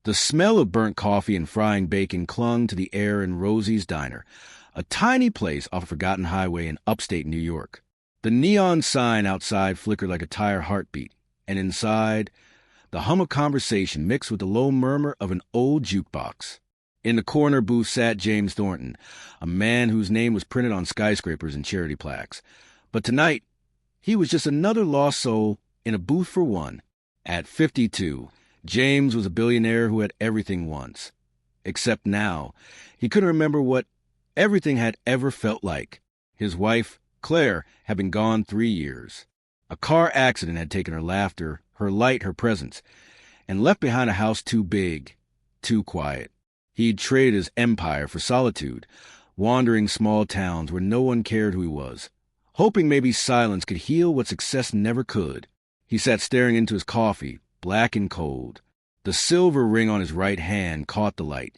The smell of burnt coffee and frying bacon clung to the air in Rosie's Diner, a tiny place off a forgotten highway in upstate New York. The neon sign outside flickered like a tired heartbeat, and inside, the hum of conversation mixed with the low murmur of an old jukebox. In the corner booth sat James Thornton, a man whose name was printed on skyscrapers and charity plaques. But tonight, he was just another lost soul in a booth for one. At 52, James was a billionaire who had everything once. Except now, he couldn't remember what everything had ever felt like. His wife, Claire, had been gone 3 years. A car accident had taken her laughter, her light, her presence, and left behind a house too big, too quiet. He'd traded his empire for solitude, wandering small towns where no one cared who he was, hoping maybe silence could heal what success never could. He sat staring into his coffee, black and cold. The silver ring on his right hand caught the light.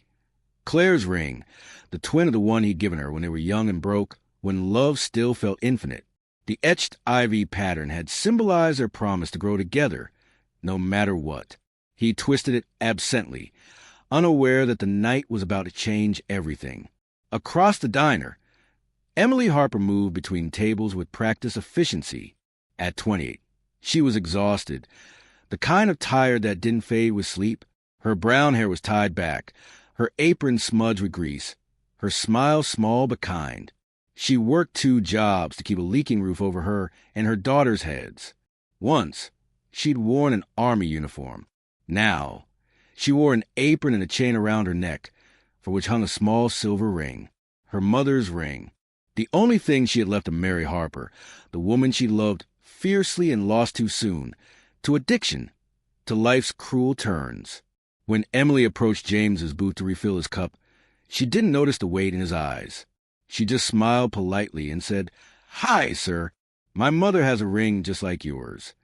Claire's ring, the twin of the one he'd given her when they were young and broke, when love still felt infinite. The etched ivy pattern had symbolized their promise to grow together, no matter what. He twisted it absently, unaware that the night was about to change everything. Across the diner, Emily Harper moved between tables with practiced efficiency. At 28, she was exhausted, the kind of tired that didn't fade with sleep. Her brown hair was tied back, her apron smudged with grease, her smile small but kind. She worked 2 jobs to keep a leaking roof over her and her daughters' heads. Once, she'd worn an army uniform. Now, she wore an apron and a chain around her neck, for which hung a small silver ring, her mother's ring. The only thing she had left of Mary Harper, the woman she loved fiercely and lost too soon, to addiction, to life's cruel turns. When Emily approached James's booth to refill his cup, she didn't notice the weight in his eyes. She just smiled politely and said, "Hi, sir. My mother has a ring just like yours."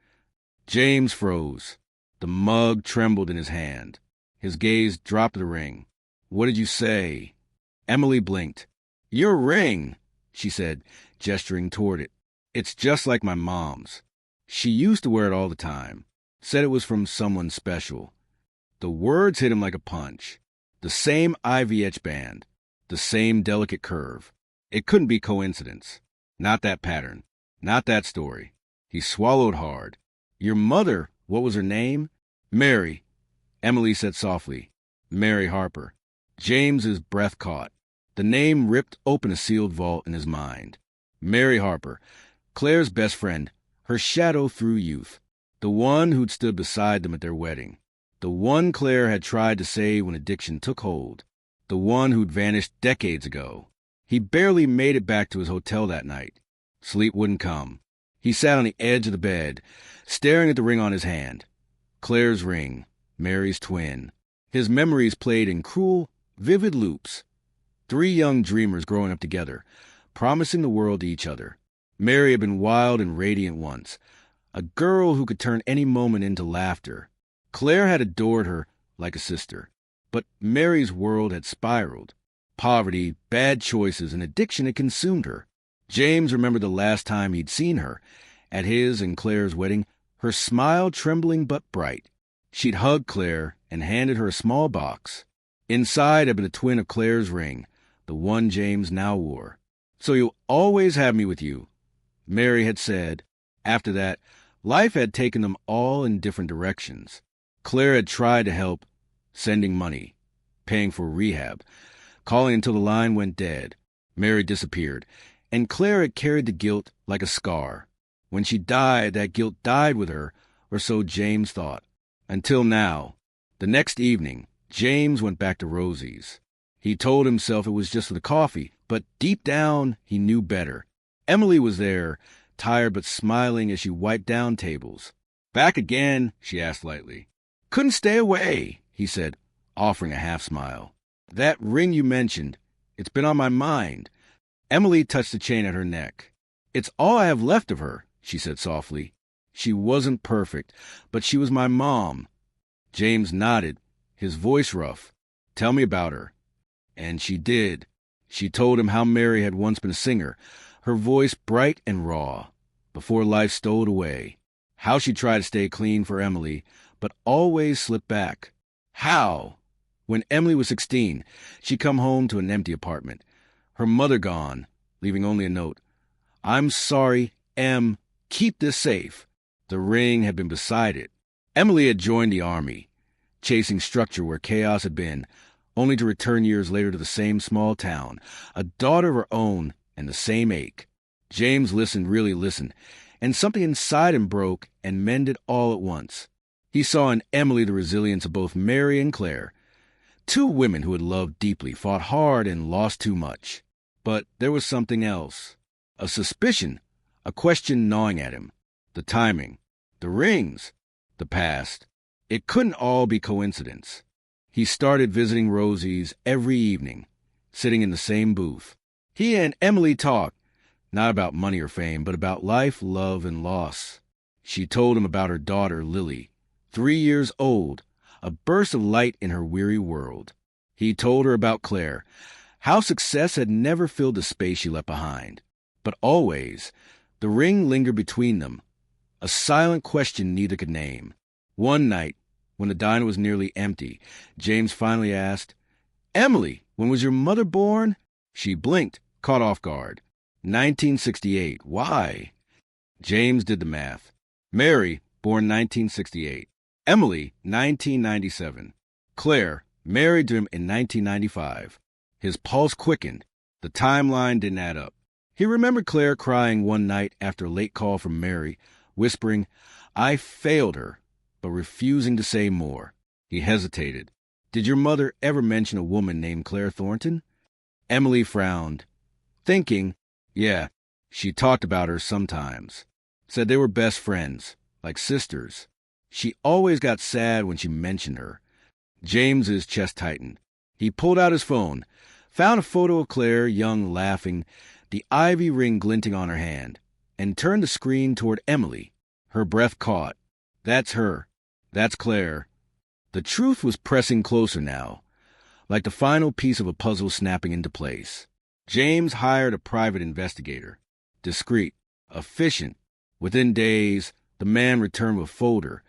James froze. The mug trembled in his hand. His gaze dropped to the ring. "What did you say?" Emily blinked. "Your ring," she said, gesturing toward it. "It's just like my mom's. She used to wear it all the time. Said it was from someone special." The words hit him like a punch. The same ivy etch band. The same delicate curve. It couldn't be coincidence. Not that pattern. Not that story. He swallowed hard. "Your mother, what was her name?" "Mary," Emily said softly. "Mary Harper." James's breath caught. The name ripped open a sealed vault in his mind. Mary Harper, Claire's best friend, her shadow through youth. The one who'd stood beside them at their wedding. The one Claire had tried to save when addiction took hold. The one who'd vanished decades ago. He barely made it back to his hotel that night. Sleep wouldn't come. He sat on the edge of the bed, staring at the ring on his hand. Claire's ring, Mary's twin. His memories played in cruel, vivid loops. 3 young dreamers growing up together, promising the world to each other. Mary had been wild and radiant once, a girl who could turn any moment into laughter. Claire had adored her like a sister. But Mary's world had spiraled. Poverty, bad choices, and addiction had consumed her. James remembered the last time he'd seen her, at his and Claire's wedding, her smile trembling but bright. She'd hugged Claire and handed her a small box. Inside had been a twin of Claire's ring, the one James now wore. "So you'll always have me with you," Mary had said. After that, life had taken them all in different directions. Claire had tried to help, sending money, paying for rehab, calling until the line went dead. Mary disappeared, and Claire had carried the guilt like a scar. When she died, that guilt died with her, or so James thought. Until now. The next evening, James went back to Rosie's. He told himself it was just for the coffee, but deep down, he knew better. Emily was there, tired but smiling as she wiped down tables. "Back again?" she asked lightly. "Couldn't stay away," he said, offering a half-smile. "That ring you mentioned, it's been on my mind." Emily touched the chain at her neck. "It's all I have left of her," she said softly. "She wasn't perfect, but she was my mom." James nodded, his voice rough. "Tell me about her." And she did. She told him how Mary had once been a singer, her voice bright and raw, before life stole it away. How she tried to stay clean for Emily, but always slipped back. How? When Emily was 16, she'd come home to an empty apartment. Her mother gone, leaving only a note. I'm sorry, Em. Keep this safe. The ring had been beside it. Emily had joined the army, chasing structure where chaos had been, only to return years later to the same small town, a daughter of her own and the same ache. James listened, really listened, and something inside him broke and mended all at once. He saw in Emily the resilience of both Mary and Claire, two women who had loved deeply, fought hard, and lost too much. But there was something else. A suspicion, a question gnawing at him. The timing, the rings, the past. It couldn't all be coincidence. He started visiting Rosie's every evening, sitting in the same booth. He and Emily talked, not about money or fame, but about life, love, and loss. She told him about her daughter, Lily, 3 years old, a burst of light in her weary world. He told her about Claire, how success had never filled the space she left behind. But always, the ring lingered between them, a silent question neither could name. One night, when the diner was nearly empty, James finally asked, Emily, when was your mother born? She blinked, caught off guard. 1968. Why? James did the math. Mary, born 1968. Emily, 1997. Claire, married to him in 1995. His pulse quickened. The timeline didn't add up. He remembered Claire crying one night after a late call from Mary, whispering, I failed her, but refusing to say more. He hesitated. Did your mother ever mention a woman named Claire Thornton? Emily frowned, thinking, yeah, she talked about her sometimes. Said they were best friends, like sisters. She always got sad when she mentioned her. James's chest tightened. He pulled out his phone, found a photo of Claire, young, laughing, the ivy ring glinting on her hand, and turned the screen toward Emily. Her breath caught. That's her. That's Claire. The truth was pressing closer now, like the final piece of a puzzle snapping into place. James hired a private investigator. Discreet, efficient. Within days, the man returned with a folder,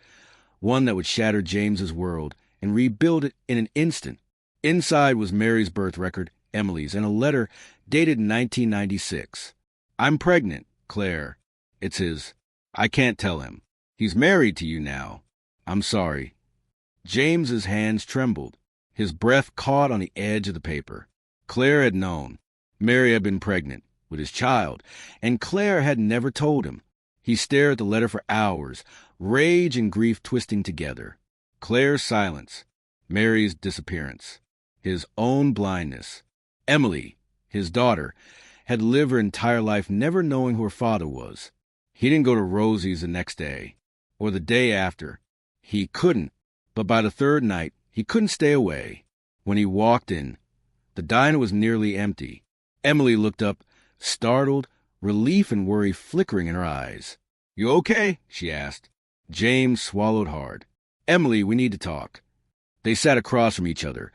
one that would shatter James's world and rebuild it in an instant. Inside was Mary's birth record, Emily's, and a letter dated 1996. I'm pregnant, Claire. It's his. I can't tell him. He's married to you now. I'm sorry. James's hands trembled. His breath caught on the edge of the paper. Claire had known. Mary had been pregnant with his child, and Claire had never told him. He stared at the letter for hours, rage and grief twisting together. Claire's silence, Mary's disappearance, his own blindness. Emily, his daughter, had lived her entire life never knowing who her father was. He didn't go to Rosie's the next day, or the day after. He couldn't, but by the third night, he couldn't stay away. When he walked in, the diner was nearly empty. Emily looked up, startled, relief and worry flickering in her eyes. You okay? She asked. James swallowed hard. Emily, we need to talk. They sat across from each other,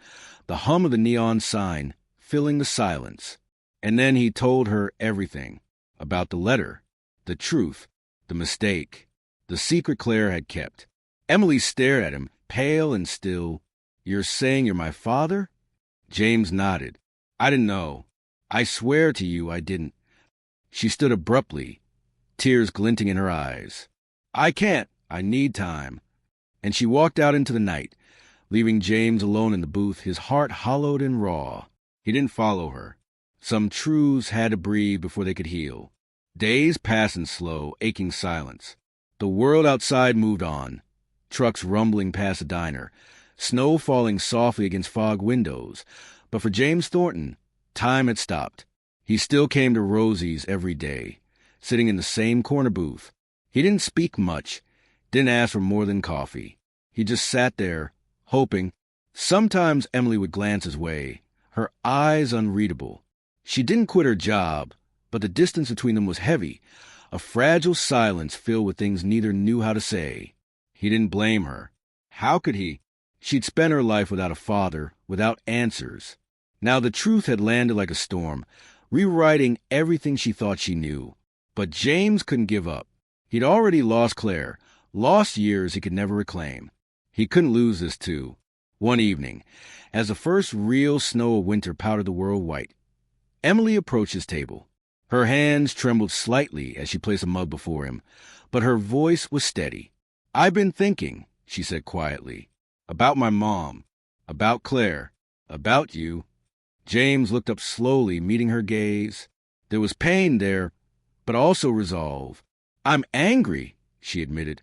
the hum of the neon sign filling the silence. And then he told her everything, about the letter, the truth, the mistake, the secret Claire had kept. Emily stared at him, pale and still. You're saying you're my father? James nodded. I didn't know. I swear to you I didn't. She stood abruptly, tears glinting in her eyes. I can't. I need time. And she walked out into the night, leaving James alone in the booth, his heart hollowed and raw. He didn't follow her. Some truths had to breathe before they could heal. Days passed in slow, aching silence. The world outside moved on. Trucks rumbling past the diner, snow falling softly against fog windows. But for James Thornton, time had stopped. He still came to Rosie's every day, sitting in the same corner booth. He didn't speak much, didn't ask for more than coffee. He just sat there, hoping. Sometimes Emily would glance his way, her eyes unreadable. She didn't quit her job, but the distance between them was heavy, a fragile silence filled with things neither knew how to say. He didn't blame her. How could he? She'd spent her life without a father, without answers. Now the truth had landed like a storm, rewriting everything she thought she knew. But James couldn't give up. He'd already lost Claire, lost years he could never reclaim. He couldn't lose this too. One evening, as the first real snow of winter powdered the world white, Emily approached his table. Her hands trembled slightly as she placed a mug before him, but her voice was steady. "I've been thinking," she said quietly, "about my mom, about Claire, about you." James looked up slowly, meeting her gaze. There was pain there, but also resolve. "I'm angry," she admitted,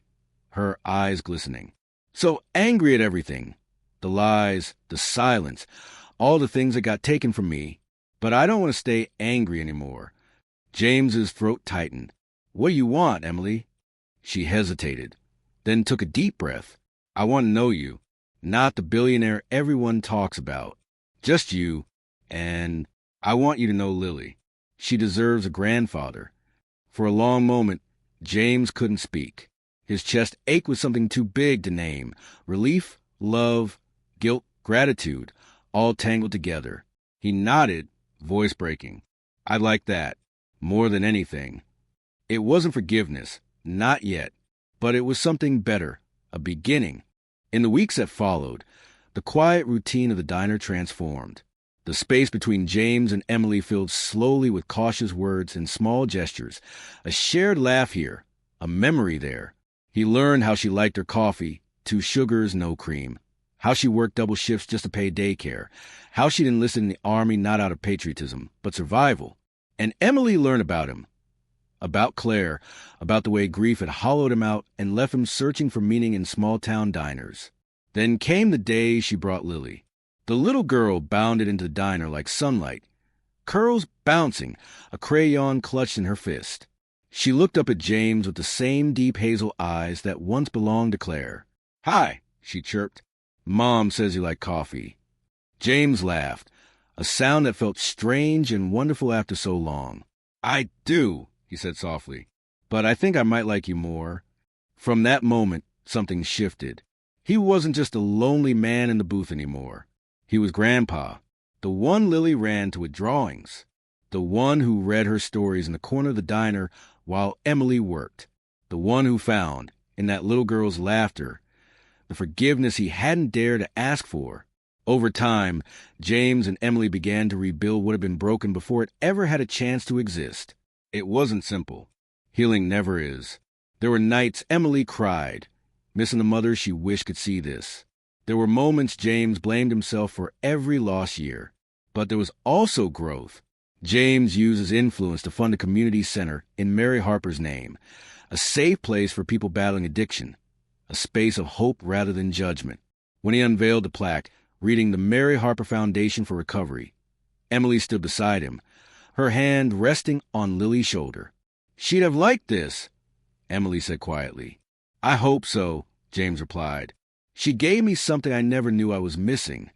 her eyes glistening. "So angry at everything. The lies, the silence, all the things that got taken from me. But I don't want to stay angry anymore." James's throat tightened. "What do you want, Emily?" She hesitated, then took a deep breath. "I want to know you, not the billionaire everyone talks about. Just you, and I want you to know Lily. She deserves a grandfather." For a long moment, James couldn't speak. His chest ached with something too big to name. Relief, love, guilt, gratitude, all tangled together. He nodded, voice breaking. "I'd like that, more than anything." It wasn't forgiveness, not yet, but it was something better, a beginning. In the weeks that followed, the quiet routine of the diner transformed. The space between James and Emily filled slowly with cautious words and small gestures, a shared laugh here, a memory there. He learned how she liked her coffee, 2 sugars, no cream. How she worked double shifts just to pay daycare. How she'd enlisted in the army not out of patriotism, but survival. And Emily learned about him, about Claire, about the way grief had hollowed him out and left him searching for meaning in small-town diners. Then came the day she brought Lily. The little girl bounded into the diner like sunlight, curls bouncing, a crayon clutched in her fist. She looked up at James with the same deep hazel eyes that once belonged to Claire. "Hi," she chirped. "Mom says you like coffee." James laughed, a sound that felt strange and wonderful after so long. "I do," he said softly, "but I think I might like you more." From that moment, something shifted. He wasn't just a lonely man in the booth anymore. He was Grandpa, the one Lily ran to with drawings, the one who read her stories in the corner of the diner while Emily worked, the one who found, in that little girl's laughter, the forgiveness he hadn't dared to ask for. Over time, James and Emily began to rebuild what had been broken before it ever had a chance to exist. It wasn't simple. Healing never is. There were nights Emily cried, missing the mother she wished could see this. There were moments James blamed himself for every lost year. But there was also growth. James used his influence to fund a community center in Mary Harper's name, a safe place for people battling addiction, a space of hope rather than judgment. When he unveiled the plaque, reading the Mary Harper Foundation for Recovery, Emily stood beside him, her hand resting on Lily's shoulder. "She'd have liked this," Emily said quietly. "I hope so," James replied. "She gave me something I never knew I was missing."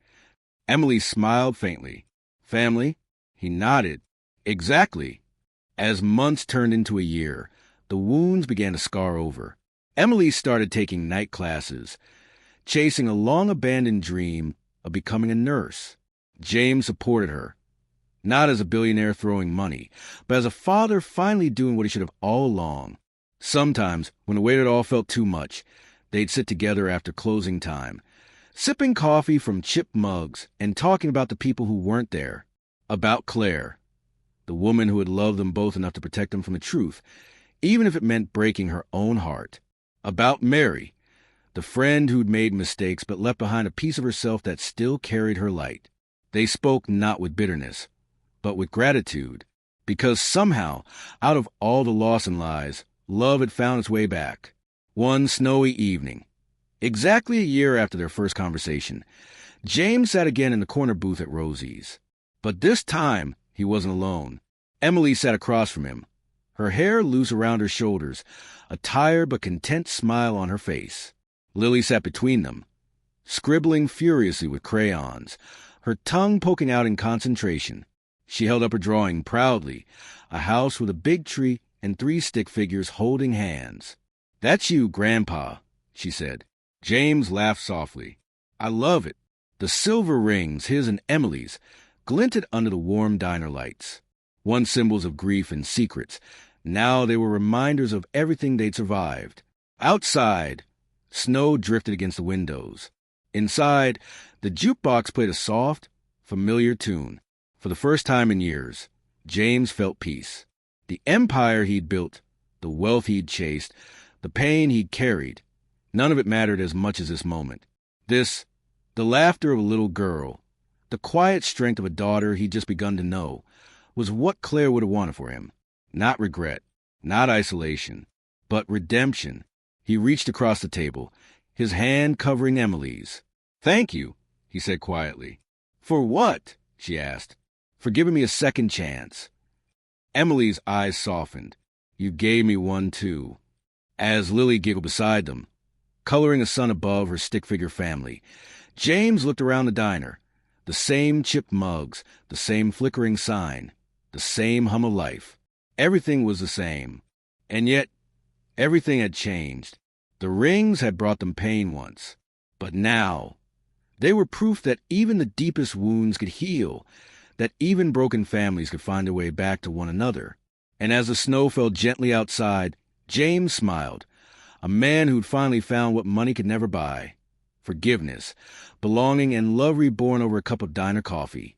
Emily smiled faintly. "Family?" He nodded. "Exactly." As months turned into a year, the wounds began to scar over. Emily started taking night classes, chasing a long-abandoned dream of becoming a nurse. James supported her, not as a billionaire throwing money, but as a father finally doing what he should have all along. Sometimes, when the weight of it all felt too much, they'd sit together after closing time, sipping coffee from chipped mugs and talking about the people who weren't there. About Claire, the woman who had loved them both enough to protect them from the truth, even if it meant breaking her own heart. About Mary, the friend who'd made mistakes but left behind a piece of herself that still carried her light. They spoke not with bitterness, but with gratitude, because somehow, out of all the loss and lies, love had found its way back. One snowy evening, exactly a year after their first conversation, James sat again in the corner booth at Rosie's. But this time, he wasn't alone. Emily sat across from him, her hair loose around her shoulders, a tired but content smile on her face. Lily sat between them, scribbling furiously with crayons, her tongue poking out in concentration. She held up her drawing proudly, a house with a big tree and 3 stick figures holding hands. "That's you, Grandpa," she said. James laughed softly. "I love it." The silver rings, his and Emily's, glinted under the warm diner lights. Once symbols of grief and secrets, now they were reminders of everything they'd survived. Outside, snow drifted against the windows. Inside, the jukebox played a soft, familiar tune. For the first time in years, James felt peace. The empire he'd built, the wealth he'd chased, the pain he'd carried, none of it mattered as much as this moment. This, the laughter of a little girl, the quiet strength of a daughter he'd just begun to know, was what Claire would have wanted for him. Not regret, not isolation, but redemption. He reached across the table, his hand covering Emily's. "Thank you," he said quietly. "For what?" she asked. "For giving me a second chance." Emily's eyes softened. "You gave me one, too." As Lily giggled beside them, coloring the sun above her stick-figure family, James looked around the diner. The same chipped mugs, the same flickering sign, the same hum of life. Everything was the same. And yet, everything had changed. The rings had brought them pain once. But now, they were proof that even the deepest wounds could heal, that even broken families could find their way back to one another. And as the snow fell gently outside, James smiled. A man who'd finally found what money could never buy. Forgiveness, belonging, and love reborn over a cup of diner coffee.